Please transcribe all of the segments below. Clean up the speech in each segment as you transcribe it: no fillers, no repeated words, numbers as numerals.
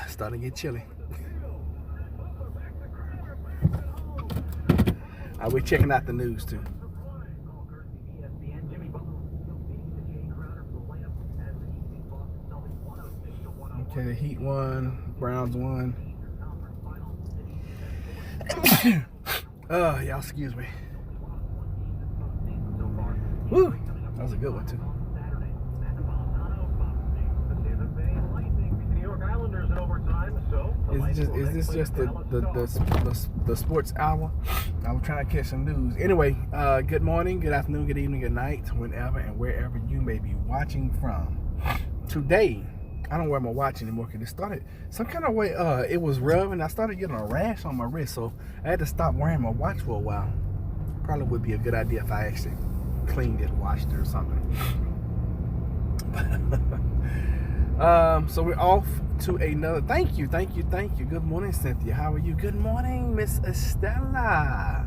Starting to get chilly. We're checking out the news too. Okay, the Heat won, Browns won. Y'all excuse me. Woo, that was a good one too. Is this just the sports hour? I'm trying to catch some news. Anyway, good morning, good afternoon, good evening, good night, whenever and wherever you may be watching from. Today, I don't wear my watch anymore because it started some kind of way. It was rubbing. I started getting a rash on my wrist, so I had to stop wearing my watch for a while. Probably would be a good idea if I actually cleaned it, washed it, or something. So we're off to another. Thank you. Good morning, Cynthia. How are you? Good morning, Miss Estella.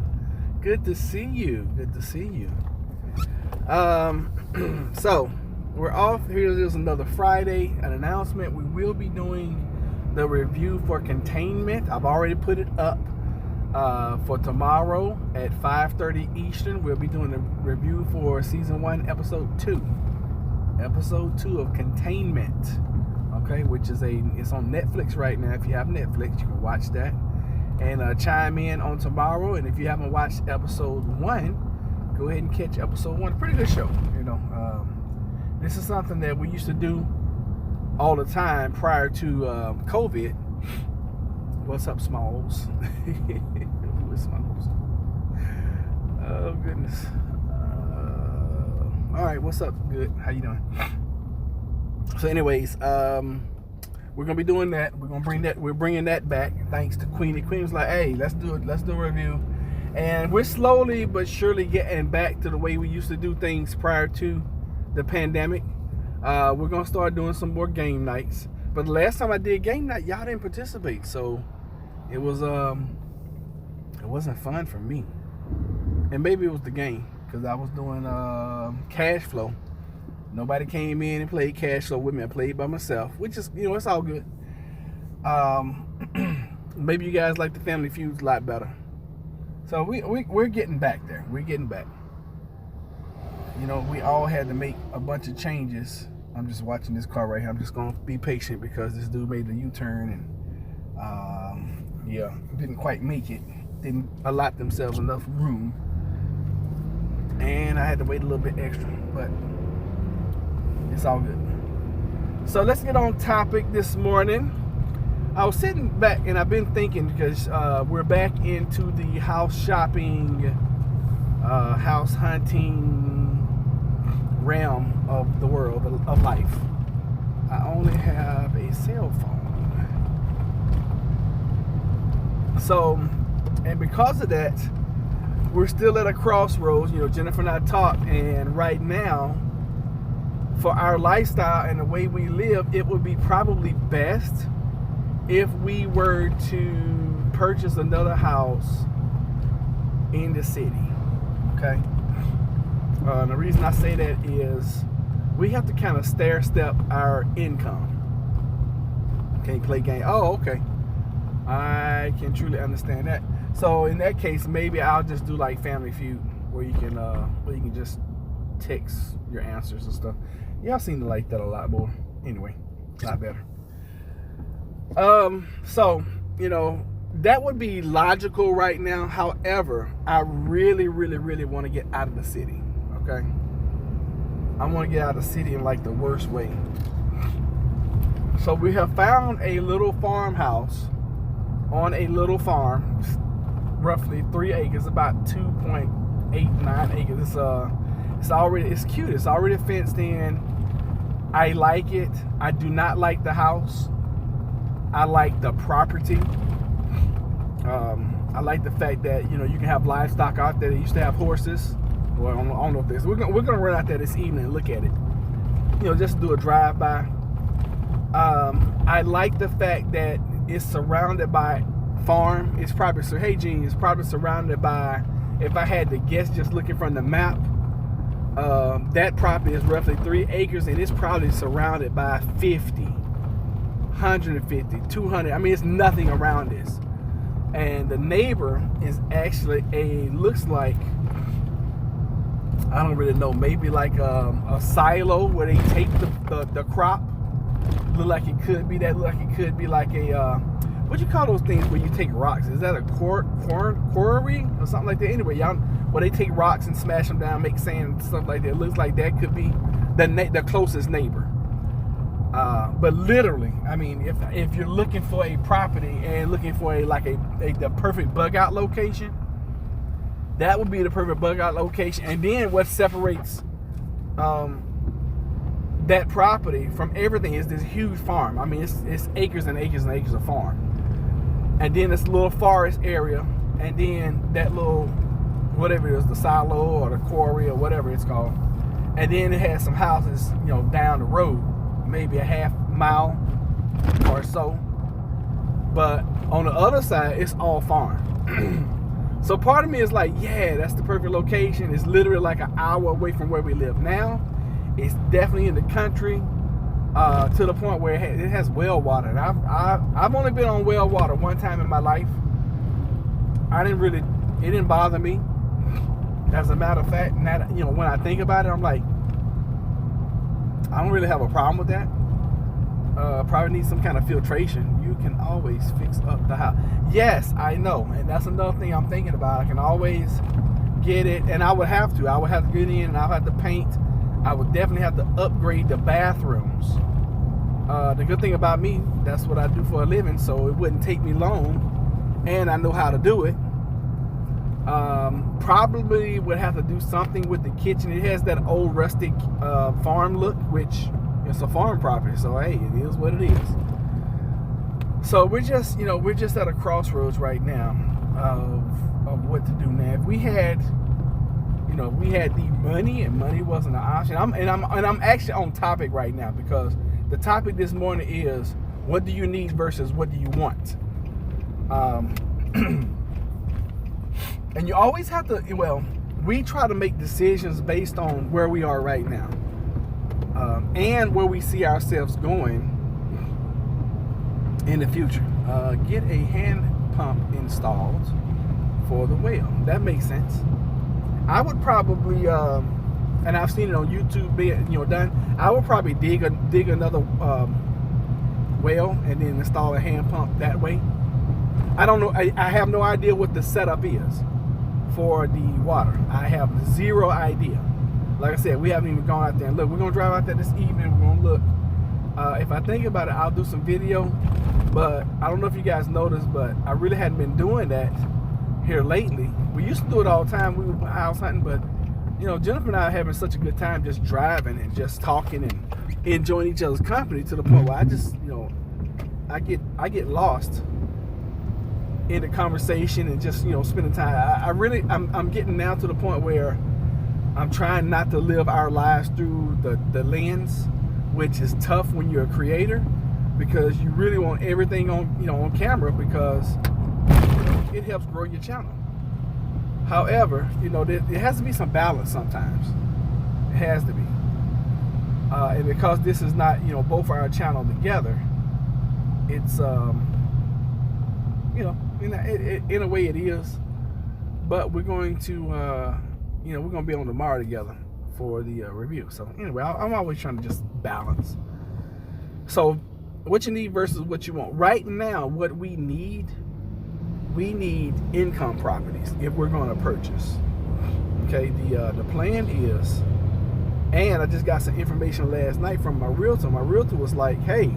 Good to see you. So we're off. Here's another Friday. An announcement. We will be doing the review for Containment. I've already put it up for tomorrow at 5:30 Eastern. We'll be doing a review for season 1, episode 2. Episode 2 of Containment. Okay, which is it's on Netflix right now. If you have Netflix, you can watch that and chime in on tomorrow. And if you haven't watched episode 1, go ahead and catch episode 1. Pretty good show, This is something that we used to do all the time prior to COVID. What's up, Smalls? Who is Smalls? Oh goodness. All right, what's up? Good. How you doing? So, anyways, we're gonna be doing that. We're bringing that back. Thanks to Queenie. Queen was like, "Hey, let's do it. Let's do a review." And we're slowly but surely getting back to the way we used to do things prior to the pandemic. We're gonna start doing some more game nights. But the last time I did game night, y'all didn't participate, so it wasn't fun for me. And maybe it was the game because I was doing cash flow. Nobody came in and played cash flow with me. I played by myself, which is, it's all good. Maybe you guys like the Family Feuds a lot better. So we're getting back there. We're getting back. We all had to make a bunch of changes. I'm just watching this car right here. I'm just going to be patient because this dude made a U-turn and, didn't quite make it. Didn't allot themselves enough room. And I had to wait a little bit extra, but it's all good. So let's get on topic this morning. I was sitting back and I've been thinking because we're back into the house shopping, house hunting realm of the world of life. I only have a cell phone. So, and because of that, we're still at a crossroads. Jennifer and I talked, and right now, for our lifestyle and the way we live, it would be probably best if we were to purchase another house in the city. Okay? The reason I say that is we have to kind of stair step our income. Can't play game. Oh, okay. I can truly understand that. So in that case, maybe I'll just do like Family Feud, where you can just text your answers and stuff. Y'all seem to like that a lot more. Anyway, a lot better. So that would be logical right now. However, I really, really, really want to get out of the city. Okay, I want to get out of the city in like the worst way. So we have found a little farmhouse on a little farm, roughly 3 acres, about 2.89 acres. It's cute. It's already fenced in. I like it. I do not like the house. I like the property. I like the fact that you can have livestock out there. They used to have horses. Well, I don't know if this. We're gonna run out there this evening and look at it. Just do a drive by. I like the fact that it's surrounded by farm. It's probably surrounded by. If I had to guess, just looking from the map, that property is roughly 3 acres, and it's probably surrounded by 50 150, 200. I mean, it's nothing around this. And the neighbor is actually looks like, I don't really know, maybe like a silo where they take the crop. Look like it could be that. Look like it could be like a, what you call those things where you take rocks? Is that a quarry or something like that? Anyway, y'all, where they take rocks and smash them down, make sand and stuff like that. It looks like that could be the closest neighbor. But literally, I mean, if you're looking for a property and looking for the perfect bug out location, that would be the perfect bug out location. And then what separates that property from everything is this huge farm. I mean, it's acres and acres and acres of farm. And then this little forest area, and then that little, whatever it is, the silo or the quarry or whatever it's called. And then it has some houses, down the road, maybe a half mile or so. But on the other side, it's all farm. So part of me is like, yeah, that's the perfect location. It's literally like an hour away from where we live now. It's definitely in the country, to the point where it has well water. And I've only been on well water one time in my life. It didn't bother me. As a matter of fact, now, when I think about it, I'm like, I don't really have a problem with that. Probably need some kind of filtration. You can always fix up the house. Yes, I know, and that's another thing I'm thinking about. I can always get it, and I would have to get in, and I'll have to paint. I would definitely have to upgrade the bathrooms. The good thing about me, that's what I do for a living, so it wouldn't take me long, and I know how to do it. Probably would have to do something with the kitchen. It has that old rustic farm look, which it's a farm property, so hey, it is what it is. So we're just at a crossroads right now of what to do now. If we had the money, and money wasn't an option. I'm actually on topic right now, because the topic this morning is, what do you need versus what do you want? And you always have to, we try to make decisions based on where we are right now, and where we see ourselves going in the future. Get a hand pump installed for the well. That makes sense. I would probably, and I've seen it on YouTube being, done. I would probably dig another well and then install a hand pump that way. I don't know. I have no idea what the setup is for the water. I have zero idea. Like I said, we haven't even gone out there and look. We're gonna drive out there this evening. We're gonna look. If I think about it, I'll do some video. But I don't know if you guys noticed, but I really hadn't been doing that here lately. We used to do it all the time. We were house hunting, but Jennifer and I are having such a good time just driving and just talking and enjoying each other's company, to the point where I just, I get lost in the conversation and just spending time. I'm getting now to the point where I'm trying not to live our lives through the lens, which is tough when you're a creator, because you really want everything on camera, because it helps grow your channel. However, there has to be some balance sometimes. It has to be, and because this is not both our channel together, it's in a way it is, but we're going to we're going to be on tomorrow together for the review. So anyway, I'm always trying to just balance. So what you need versus what you want. Right now, what we need income properties if we're going to purchase. Okay, the plan is, and I just got some information last night from my realtor. My realtor was like, hey,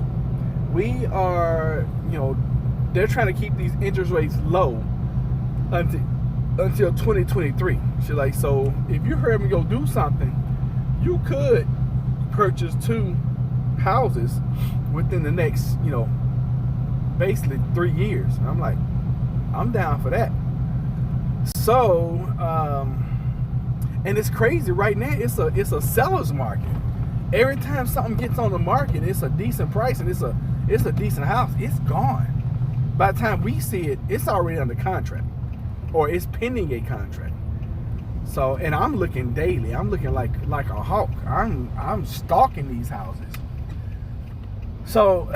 we are, they're trying to keep these interest rates low until 2023. She's like, so if you heard me go do something, you could purchase 2 houses within the next, basically 3 years. And I'm like, I'm down for that. So, and it's crazy right now. It's a seller's market. Every time something gets on the market, it's a decent price and it's a decent house, it's gone. By the time we see it, it's already under contract, or it's pending a contract. So, and I'm looking daily. I'm looking like a hawk. I'm stalking these houses. So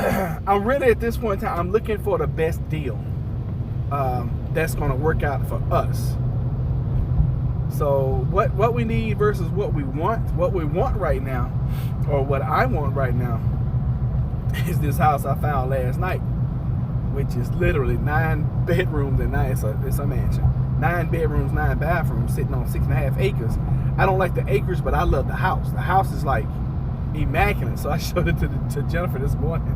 I'm really at this point in time, I'm looking for the best deal that's going to work out for us. So what we need versus what we want right now, or what I want right now, is this house I found last night, which is literally 9 bedrooms and 9. It's a mansion, 9 bedrooms, 9 bathrooms, sitting on 6.5 acres. I don't like the acres, but I love the house. The house is like immaculate. So I showed it to Jennifer this morning,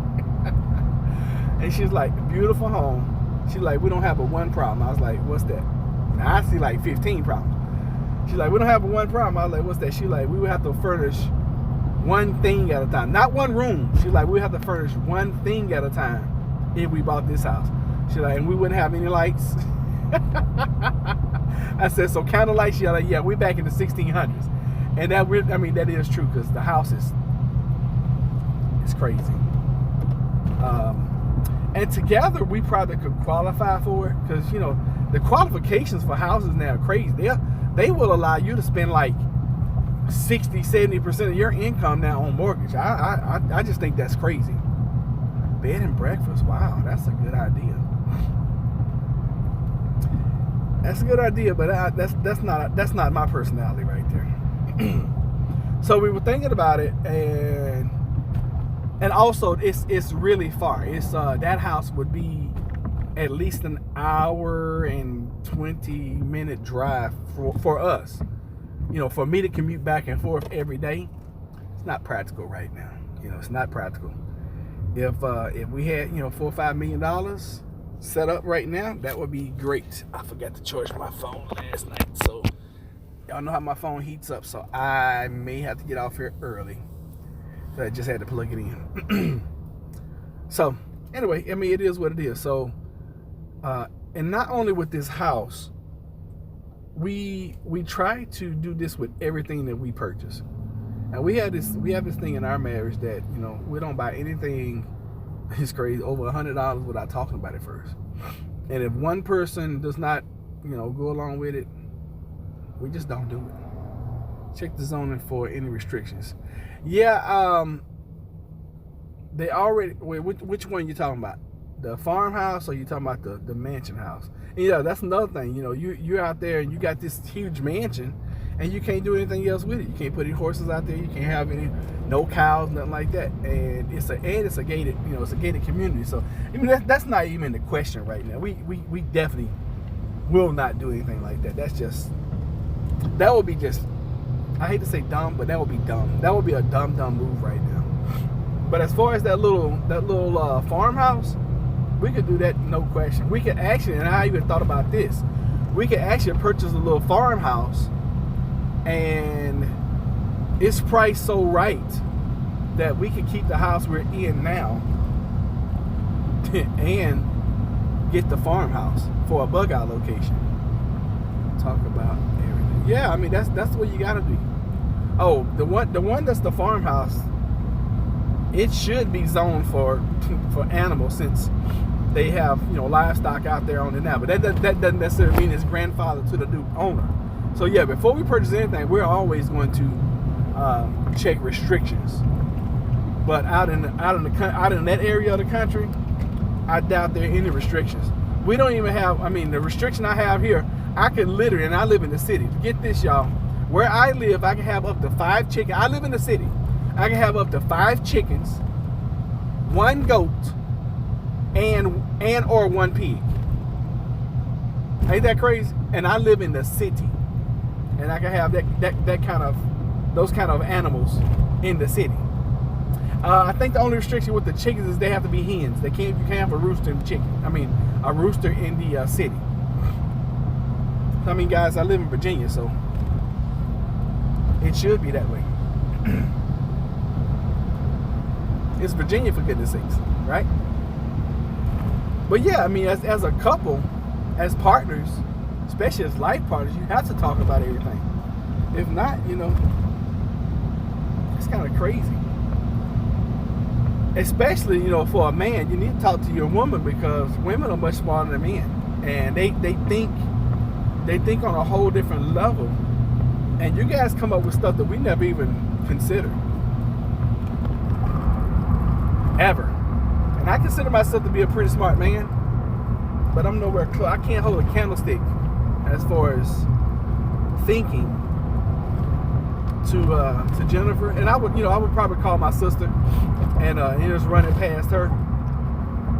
and she's like, beautiful home. She's like, we don't have but one problem. I was like, what's that? Now I see like 15 problems. She's like, we don't have but one problem. I was like, what's that? She's like, we would have to furnish one thing at a time, not one room. She's like, we have to furnish one thing at a time if we bought this house. She's like, and we wouldn't have any lights. I said, so candle lights? She's like, yeah, we're back in the 1600s. And that is true, because the house is crazy. And together we probably could qualify for it, because the qualifications for houses now are crazy. They will allow you to spend like 60-70% of your income now on mortgage. I just think that's crazy. Bed and breakfast, wow, that's a good idea. That's a good idea, but that's not my personality right there. So we were thinking about it, and also it's really far. It's that house would be at least an hour and 20-minute drive for us. For me to commute back and forth every day, it's not practical right now. It's not practical. If we had $4 or $5 million set up right now, that would be great. I forgot to charge my phone last night, so y'all know how my phone heats up, so I may have to get off here early. So I just had to plug it in. So anyway, it is what it is. So and not only with this house, we try to do this with everything that we purchase. And we have this thing in our marriage that we don't buy anything. It's crazy, over $100 without talking about it first. And if one person does not go along with it, we just don't do it. Check the zoning for any restrictions. Yeah, they already. Wait, which one you talking about? The farmhouse, or you talking about the mansion house? And that's another thing. You're out there and you got this huge mansion, and you can't do anything else with it. You can't put any horses out there. You can't have no cows, nothing like that. And it's a gated, it's a gated community. So that's not even the question right now. We definitely will not do anything like that. That would be just, I hate to say dumb, but that would be dumb. That would be a dumb move right now. But as far as that little farmhouse, we could do that, no question. We could actually, and I even thought about this, we could actually purchase a little farmhouse, and it's priced so right that we could keep the house we're in now and get the farmhouse for a bug out location. Talk about everything. Yeah, that's what you gotta do. Oh, the one that's the farmhouse, it should be zoned for animals, since they have livestock out there on it now. But that doesn't necessarily mean it's grandfather to the new owner. So yeah, before we purchase anything, we're always going to check restrictions. But out in that area of the country, I doubt there are any restrictions. We don't even have. The restriction I have here, I could literally, and I live in the city. Get this, y'all. Where I live, I can have up to 5 chickens. I live in the city. I can have up to 5 chickens, 1 goat, and or 1 pig. Ain't that crazy? And I live in the city, and I can have those kind of animals in the city. I think the only restriction with the chickens is they have to be hens. You can't have a rooster in the chicken. A rooster in the city. Guys, I live in Virginia, so it should be that way. It's Virginia, for goodness sakes, right? But yeah, as a couple, as partners, especially as life partners, you have to talk about everything. If not, it's kind of crazy. Especially, for a man, you need to talk to your woman, because women are much smarter than men, and they think on a whole different level. And you guys come up with stuff that we never even considered. ever. And I consider myself to be a pretty smart man, but I'm nowhere close. I can't hold a candlestick as far as thinking to Jennifer. And I would probably call my sister and just run it past her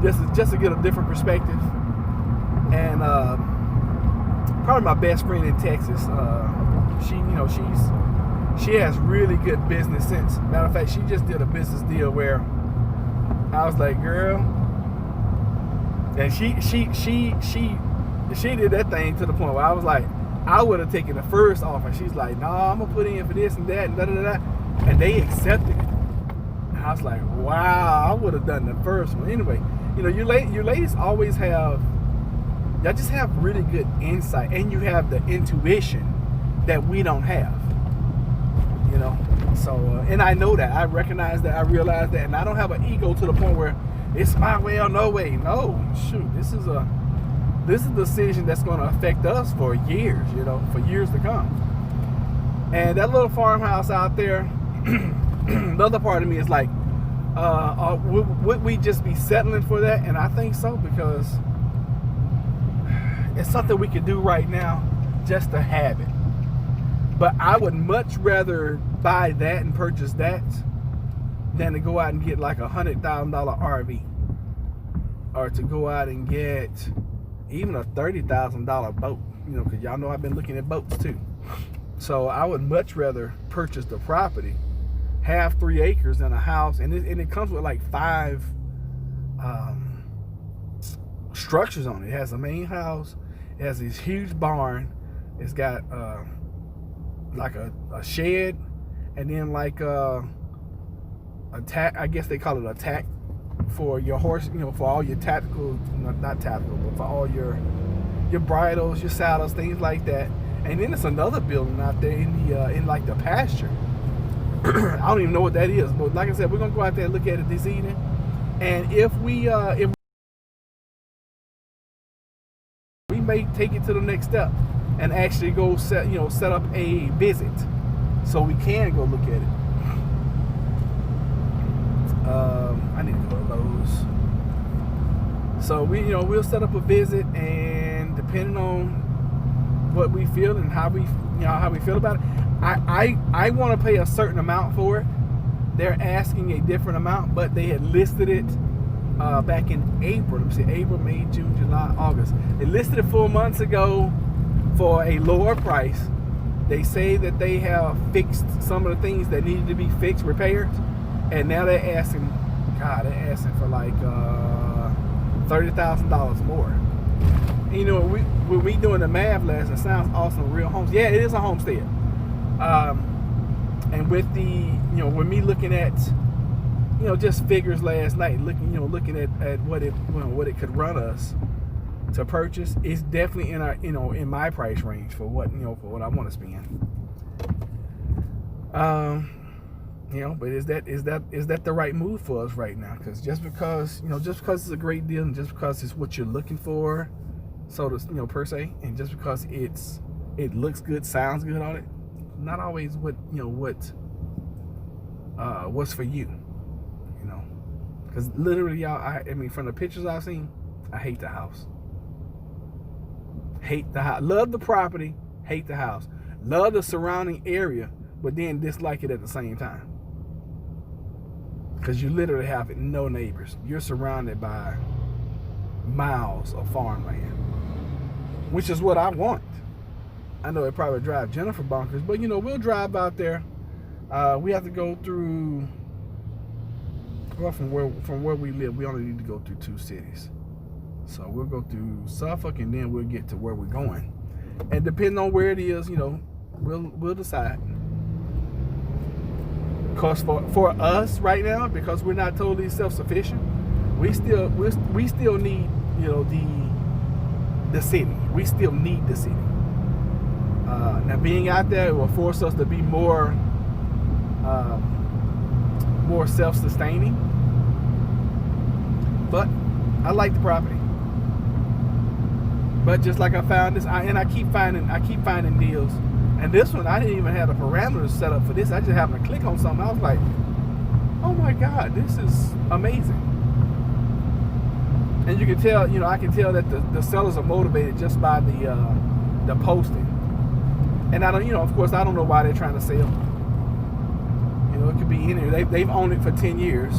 just to get a different perspective. And probably my best friend in Texas. She has really good business sense. Matter of fact, she just did a business deal where I was like, girl, and she did that thing to the point where I was like, I would have taken the first offer. She's like, nah, I'm gonna put in for this and that and da. And they accepted it. And I was like, wow, I would have done the first one. Anyway, your ladies always have, y'all just have really good insight, and you have the intuition that we don't have. So and I know that, I recognize that, I realize that, and I don't have an ego to the point where it's my way or no way. No, shoot, this is a decision that's going to affect us for years, for years to come. And that little farmhouse out there, the other part of me is like, would we just be settling for that? And I think so, because it's something we could do right now just to have it. But I would much rather buy that and purchase that than to go out and get like $100,000 RV, or to go out and get even a $30,000 boat, because y'all know I've been looking at boats too. So I would much rather purchase the property, have 3 acres and a house, and it comes with like 5 structures on it. It has a main house, it has this huge barn, it's got like a shed, and then like a tack, I guess they call it a tack for your horse, for all your tactical, not tactical, but for all your bridles, your saddles, things like that. And then it's another building out there in like the pasture. I don't even know what that is, but like I said, we're gonna go out there and look at it this evening. And if we may take it to the next step and actually go set up a visit so we can go look at it. I need to go to Lowe's. So we'll set up a visit, and depending on what we feel and how we feel about it, I want to pay a certain amount for it. They're asking a different amount, but they had listed it back in April. Let me see, April, May, June, July, August. They listed it 4 months ago for a lower price. They say that they have fixed some of the things that needed to be fixed, repaired, and now they're asking for like $30,000 more. When we doing the math last, it sounds awesome. Real homes, yeah, it is a homestead. And with the with me looking at just figures last night, looking at what it could run us to purchase, it's definitely in our in my price range for what for what I want to spend. But is that the right move for us right now? Because just because it's a great deal, and just because it's what you're looking for, so to per se, and just because it looks good, sounds good on it, not always what's for you. Because literally, y'all, I mean, from the pictures I've seen, I hate the house. Hate the house. Love the property, hate the house. Love the surrounding area, but then dislike it at the same time. Because you literally have no neighbors. You're surrounded by miles of farmland, which is what I want. I know it probably drive Jennifer bonkers, but we'll drive out there. We have to go through. Well, from where we live, we only need to go through 2 cities. So we'll go through Suffolk, and then we'll get to where we're going. And depending on where it is, we'll decide. Because for us right now, because we're not totally self-sufficient, we still need the city. We still need the city. Now being out there will force us to be more self-sustaining, but I like the property. But just like I found this, I keep finding deals, and this one I didn't even have the parameters set up for this. I just happened to click on something. I was like, oh my God, this is amazing. And you can tell, you know, I can tell that the sellers are motivated just by the posting. And I don't, you know, of course, I don't know why they're trying to sell. You know, it could be any. They've owned it for 10 years,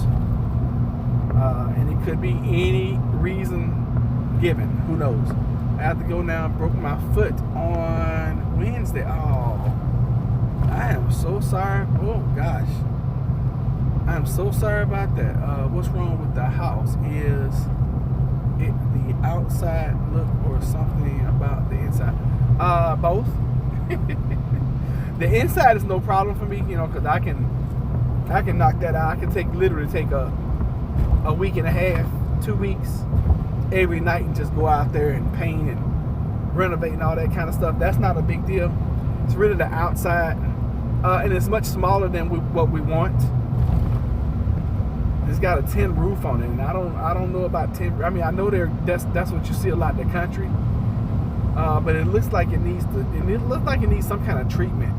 and it could be any reason given. Who knows? I have to go now. I broke my foot on Wednesday. Oh, I am so sorry. Oh gosh, I am so sorry about that. What's wrong with the house? Is it the outside look or something about the inside? Both. The inside is no problem for me, you know, because I can knock that out. I can literally take a week and a half, 2 weeks every night and just go out there and paint and renovate and all that kind of stuff. That's not a big deal. It's really the outside, and it's much smaller than what we want. It's got a tin roof on it, and I don't know about tin. I mean, I know that's what you see a lot in the country, but it looks like it needs some kind of treatment.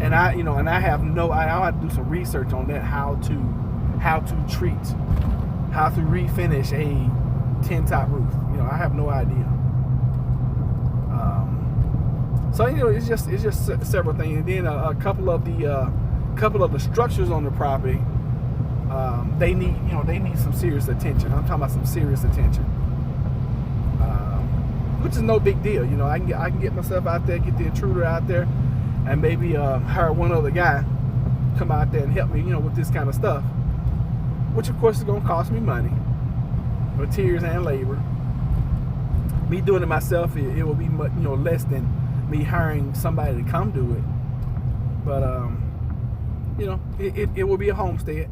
And I have I'll have to do some research on that, how to refinish a tin top roof. You know, I have no idea. So, you know, it's just several things, and then a couple of the structures on the property, they need some serious attention. I'm talking about some serious attention, which is no big deal. You know, I can get myself out there, get the intruder out there, and maybe hire one other guy come out there and help me, you know, with this kind of stuff, which of course is going to cost me money, materials and labor. Me doing it myself, it will be much, you know, less than me hiring somebody to come do it. But you know, it will be a homestead.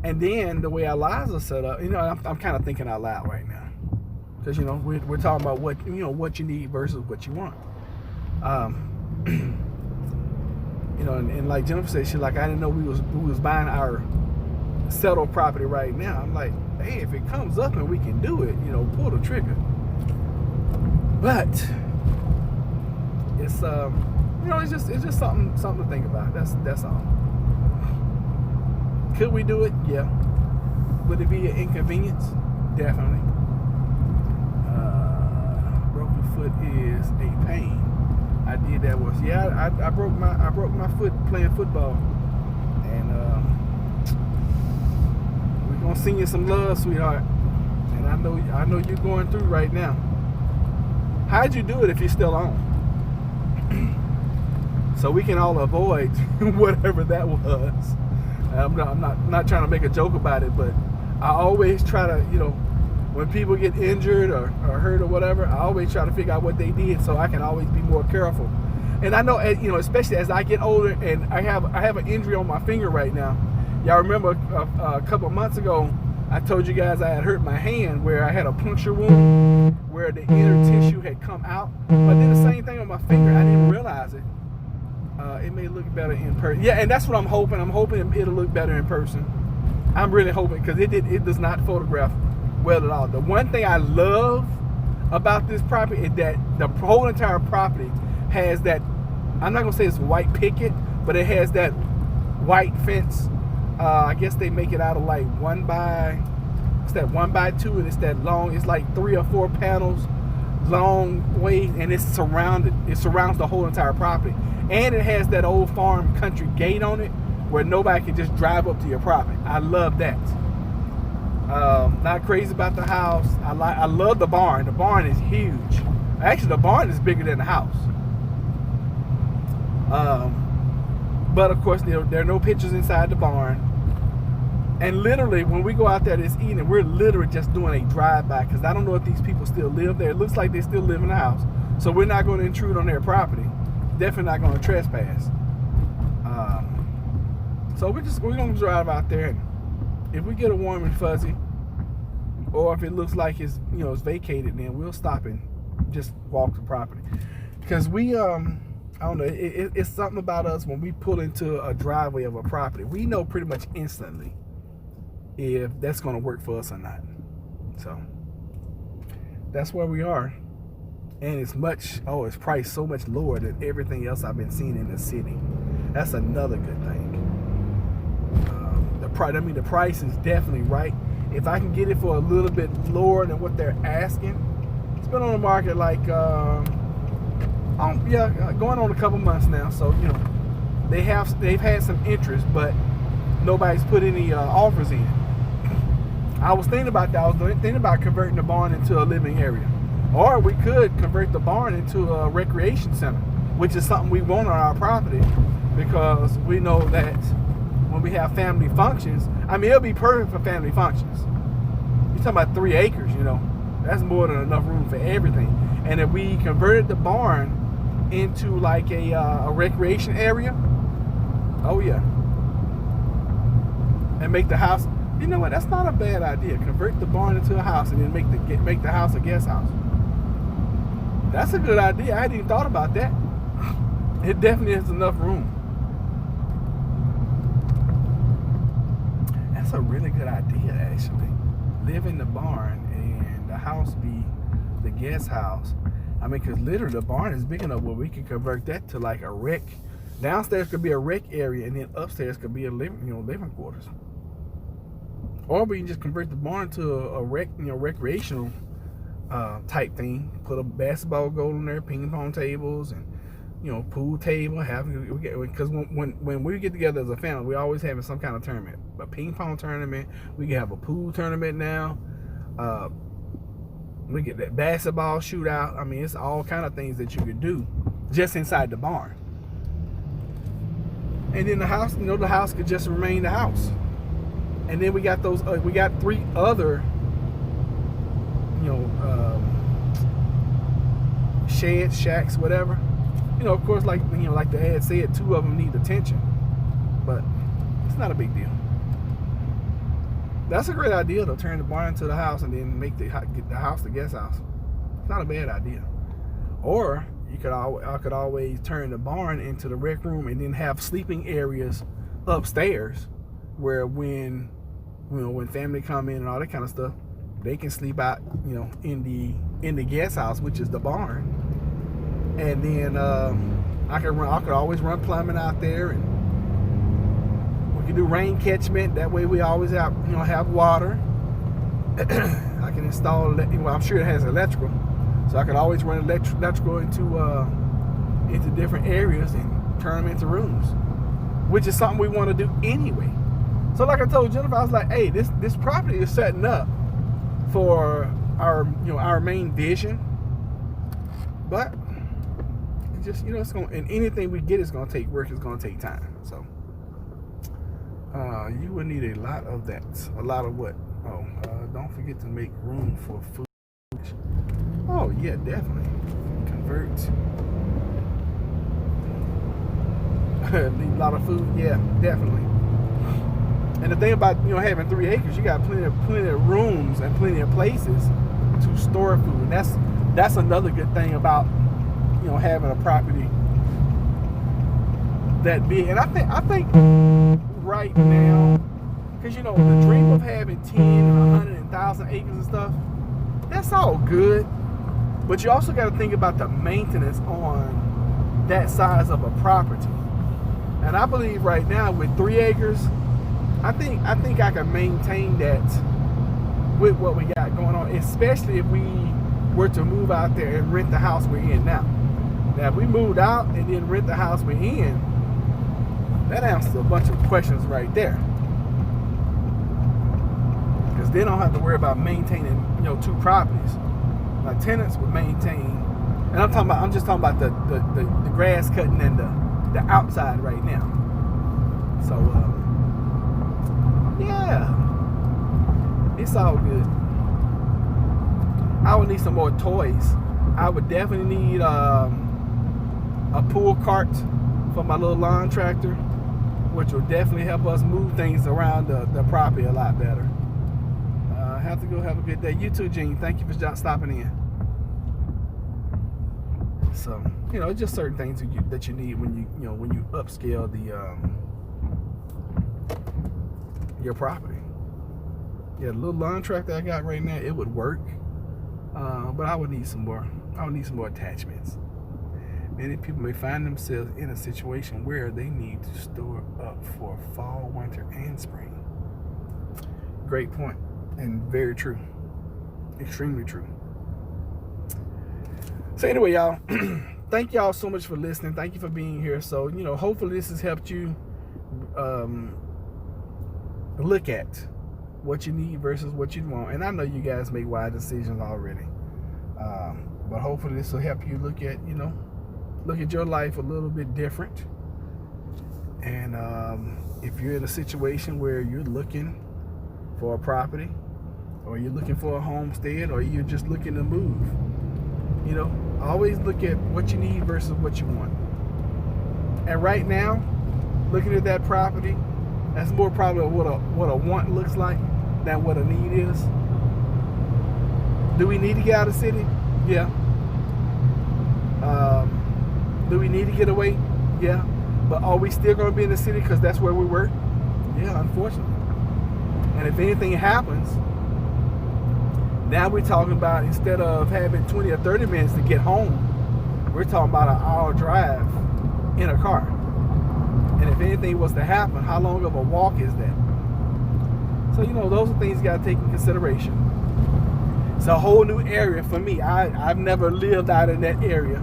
And then the way our lives are set up, you know, I'm kind of thinking out loud right now, because, you know, we're talking about what you need versus what you want. You know, and like Jennifer said, she's like, I didn't know we was buying our settled property right now. I'm like, hey, if it comes up and we can do it, you know, pull the trigger. But it's you know, it's just something to think about. That's all. Could we do it? Yeah. Would it be an inconvenience? Definitely. Broken foot is a pain. I did that once. Yeah, I broke my foot playing football, and we're gonna send you some love, sweetheart. And I know you're going through right now. How'd you do it if you're still on? So we can all avoid whatever that was. I'm not trying to make a joke about it, but I always try to, you know, when people get injured or hurt or whatever, I always try to figure out what they did so I can always be more careful. And I know, you know, especially as I get older, and I have an injury on my finger right now. Y'all remember a couple of months ago, I told you guys I had hurt my hand where I had a puncture wound where the inner tissue had come out. But I did the same thing on my finger. I didn't realize it. It may look better in person. Yeah, and that's what I'm hoping. I'm hoping it'll look better in person. I'm really hoping, because it does not photograph well at all. The one thing I love about this property is that the whole entire property has that, I'm not gonna say it's white picket, but it has that white fence. I guess they make it out of like 1x2, and it's that long, it's like 3 or 4 panels long way, and it surrounds the whole entire property. And it has that old farm country gate on it where nobody can just drive up to your property. I love that. Not crazy about the house. I love the barn. The barn is huge. Actually, the barn is bigger than the house. But of course, there are no pictures inside the barn. And literally, when we go out there this evening, we're literally just doing a drive-by, because I don't know if these people still live there. It looks like they still live in the house. So we're not going to intrude on their property. Definitely not going to trespass. So we're going to drive out there, and if we get a warm and fuzzy, or if it looks like it's vacated, then we'll stop and just walk the property. Because we I don't know, it's something about us when we pull into a driveway of a property. We know pretty much instantly if that's going to work for us or not. So that's where we are. And it's priced so much lower than everything else I've been seeing in the city. That's another good thing. The price is definitely right. If I can get it for a little bit lower than what they're asking, it's been on the market like going on a couple months now. So they've had some interest, but nobody's put any offers in. I was thinking about that. I was thinking about converting the barn into a living area, or we could convert the barn into a recreation center, which is something we want on our property, because we know that when we have family functions, I mean, it'll be perfect for family functions. You're talking about 3 acres, that's more than enough room for everything. And if we converted the barn into like a recreation area, oh yeah, and make the house, you know what, that's not a bad idea. Convert the barn into a house and then make the house a guest house. That's a good idea. I hadn't even thought about that. It definitely has enough room. That's a really good idea, actually. Live in the barn and the house be the guest house. I mean, because literally the barn is big enough where we can convert that to like a rec. Downstairs could be a rec area, and then upstairs could be a living quarters. Or we can just convert the barn to a recreational type thing. Put a basketball goal in there, ping pong tables, and pool table. Because when we get together as a family, we always having some kind of tournament. A ping pong tournament. We can have a pool tournament now. We get that basketball shootout. I mean, it's all kind of things that you could do just inside the barn. And then the house, the house could just remain the house. And then we got we got 3 other, sheds, shacks, whatever. Of course, like the ad said, 2 of them need attention, but it's not a big deal. That's a great idea, though. Turn the barn into the house and then make the house the guest house. It's not a bad idea. Or I could always turn the barn into the rec room and then have sleeping areas upstairs, where when family come in and all that kind of stuff, they can sleep out in the guest house, which is the barn. And then I could always run plumbing out there, and we can do rain catchment. That way we always have water. I can install, I'm sure it has electrical, so I could always run electrical into different areas and turn them into rooms, which is something we want to do anyway. So like I told Jennifer, I was like, hey, this property is setting up for our main vision, but just it's going, and anything we get is going to take work. It's going to take time. So you will need a lot of that. A lot of what? Don't forget to make room for food. Oh yeah, definitely convert. Leave a lot of food. Yeah, definitely. And the thing about having 3 acres, you got plenty of rooms and plenty of places to store food. And that's another good thing about having a property that big. And I think right now, because the dream of having 10 and 100 and 1,000 acres and stuff, that's all good, but you also got to think about the maintenance on that size of a property. And I believe right now with 3 acres, I think I can maintain that with what we got going on, especially if we were to move out there and rent the house we're in now. Now, if we moved out and then rent the house we're in, that answers a bunch of questions right there. Because then I don't have to worry about maintaining, 2 properties. My tenants would maintain, and I'm just talking about the grass cutting and the outside right now. So, yeah, it's all good. I would need some more toys. I would definitely need a pull cart for my little lawn tractor, which will definitely help us move things around the property a lot better. I have to go. Have a good day. You too, Gene. Thank you for stopping in. So, it's just certain things that you need when you upscale your property. Yeah, the little lawn tractor I got right now, it would work, but I would need some more. I would need some more attachments. many people may find themselves in a situation where they need to store up for fall, winter, and spring. Great point, and very true. Extremely true. So anyway, y'all, thank y'all so much for listening. Thank you for being here. So, hopefully this has helped you look at what you need versus what you want. And I know you guys make wise decisions already. But hopefully this will help you look at your life a little bit different. And if you're in a situation where you're looking for a property, or you're looking for a homestead, or you're just looking to move, always look at what you need versus what you want. And right now, looking at that property, that's more probably what a want looks like than what a need is. Do we need to get out of the city? Yeah. Do we need to get away? Yeah. But are we still going to be in the city because that's where we were? Yeah, unfortunately. And if anything happens, now we're talking about, instead of having 20 or 30 minutes to get home, we're talking about an hour drive in a car. And if anything was to happen, how long of a walk is that? So, those are things you got to take in consideration. It's a whole new area for me. I've never lived out in that area.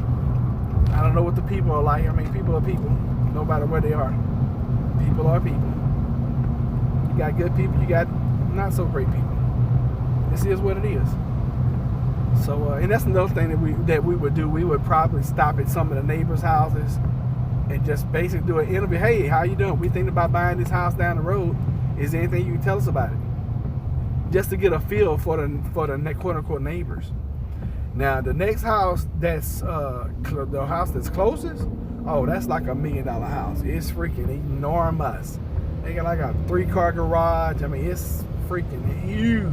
I don't know what the people are like. I mean, people are people, no matter where they are. People are people. You got good people, you got not so great people. This is what it is. So, and that's another thing that we would do. We would probably stop at some of the neighbors' houses and just basically do an interview. Hey, how you doing? We thinking about buying this house down the road. Is there anything you can tell us about it? Just to get a feel for the quote unquote neighbors. Now, the next house that's the house that's closest, oh, that's like $1 million house. It's freaking enormous. They got like a 3-car garage. I mean, it's freaking huge.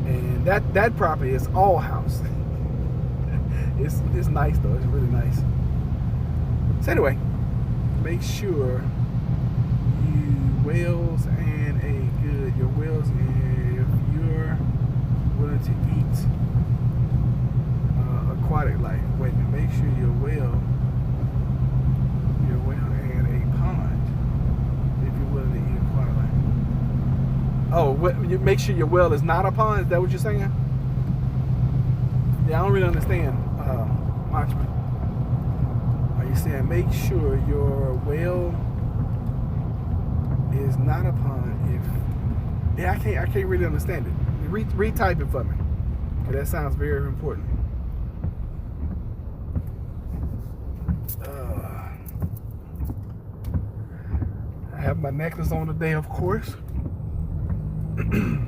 And that property is all house. It's nice though. It's really nice. So anyway, make sure wells and your wells, if you're willing to eat aquatic life. Wait a minute, make sure your well and a pond if you're willing to eat aquatic life. Oh, you make sure your well is not a pond? Is that what you're saying? Yeah, I don't really understand. Watch me. Are you saying make sure your well is not a pond? I can't really understand it. Retype it for me. Okay, that sounds very important. I have my necklace on today, of course. And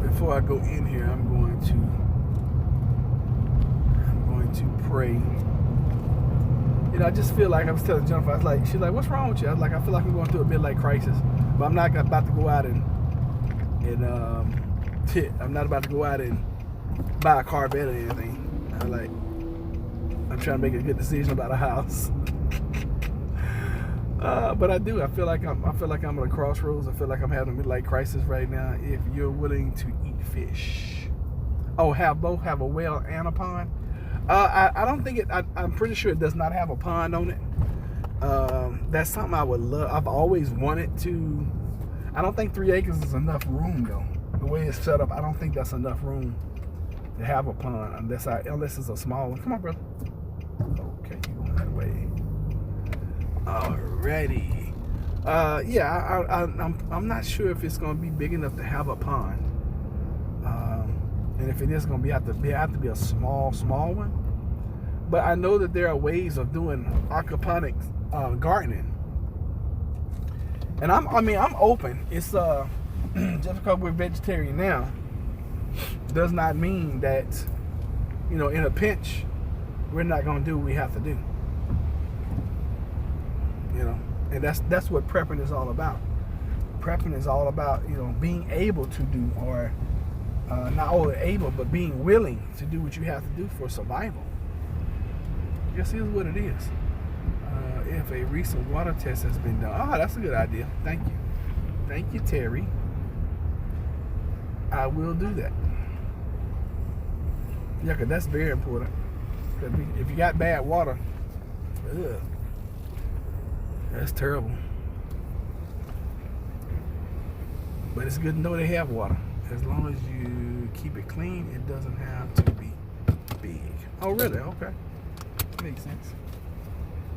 before I go in here, I'm going to pray. I just feel like, I was telling Jennifer, she's like, what's wrong with you? I was like, I feel like I'm going through a midlife crisis, but I'm not about to go out and I'm not about to go out and buy a Corvette or anything. I'm trying to make a good decision about a house. But I do. I feel like I'm at a crossroads. I feel like I'm having a midlife crisis right now. If you're willing to eat fish, have a well and a pond. I don't think I'm pretty sure it does not have a pond on it. That's something I would love. I've always wanted to. I don't think 3 acres is enough room though. The way it's set up, I don't think that's enough room to have a pond unless it's a small one. Come on, brother. Okay, you going that way. Alrighty. I'm not sure if it's gonna be big enough to have a pond. And if it is going to have to be a small one. But I know that there are ways of doing aquaponics gardening. And I'm open. It's just because we're vegetarian now does not mean that in a pinch we're not going to do what we have to do. And that's what prepping is all about. Prepping is all about being able to do, or not only able, but being willing to do what you have to do for survival. Just is what it is. If a recent water test has been done. That's a good idea. Thank you, Terry. I will do that. Yeah, because that's very important. Because if you got bad water, ugh, that's terrible. But it's good to know they have water. As long as you keep it clean, it doesn't have to be big. Oh, really? Okay. Makes sense.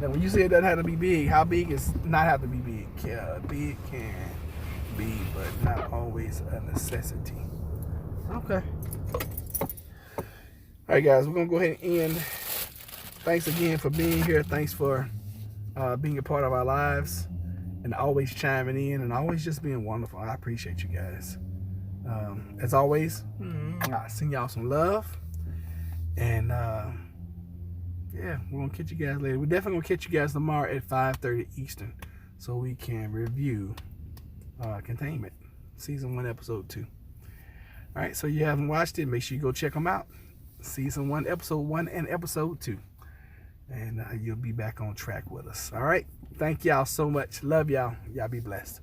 Now, when you say it doesn't have to be big, how big is not have to be big? Yeah, big can be, but not always a necessity. Okay. All right, guys, we're going to go ahead and end. Thanks again for being here. Thanks for being a part of our lives and always chiming in and always just being wonderful. I appreciate you guys. As always, I send y'all some love. And yeah, we're going to catch you guys later. We're definitely going to catch you guys tomorrow at 5:30 Eastern so we can review Containment, Season 1, Episode 2. All right, so you haven't watched it, make sure you go check them out. Season 1, Episode 1, and Episode 2. And you'll be back on track with us. All right, thank y'all so much. Love y'all. Y'all be blessed.